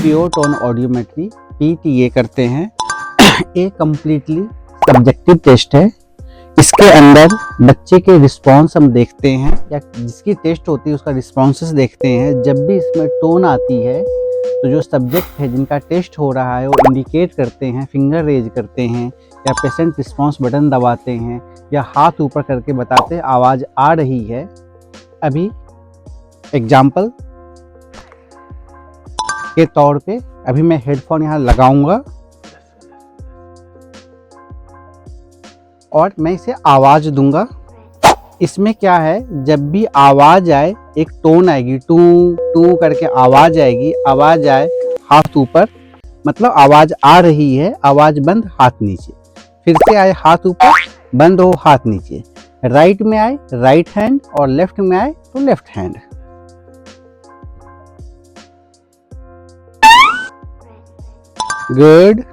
Pure tone audiometry PTA करते हैं। एक कम्प्लीटली सब्जेक्टिव टेस्ट है। इसके अंदर बच्चे के रिस्पॉन्स हम देखते हैं, या जिसकी टेस्ट होती है उसका रिस्पॉन्सेस देखते हैं। जब भी इसमें टोन आती है तो जो सब्जेक्ट है जिनका टेस्ट हो रहा है वो इंडिकेट करते हैं, फिंगर रेज करते हैं, या पेशेंट रिस्पॉन्स बटन दबाते हैं, या हाथ ऊपर करके बताते हैं आवाज़ आ रही है। अभी एग्जाम्पल के तौर पे अभी मैं हेडफोन यहाँ लगाऊंगा और मैं इसे आवाज़ दूंगा। इसमें क्या है, जब भी आवाज़ आए एक टोन आएगी, टू टू करके आवाज़ आएगी। आवाज़ आए हाथ ऊपर, मतलब आवाज़ आ रही है, आवाज़ बंद हाथ नीचे। फिर से आए हाथ ऊपर, बंद हो हाथ नीचे। राइट में आए राइट हैंड, और लेफ्ट में आए तो left hand. Good,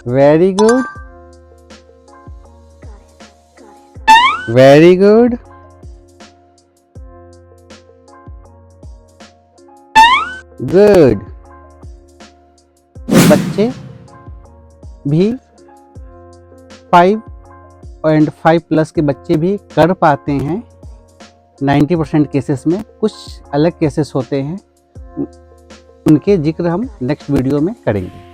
very good, very good, good. बच्चे भी 5.5+ के बच्चे भी कर पाते हैं 90% केसेस में। कुछ अलग केसेस होते हैं, उनके जिक्र हम नेक्स्ट वीडियो में करेंगे।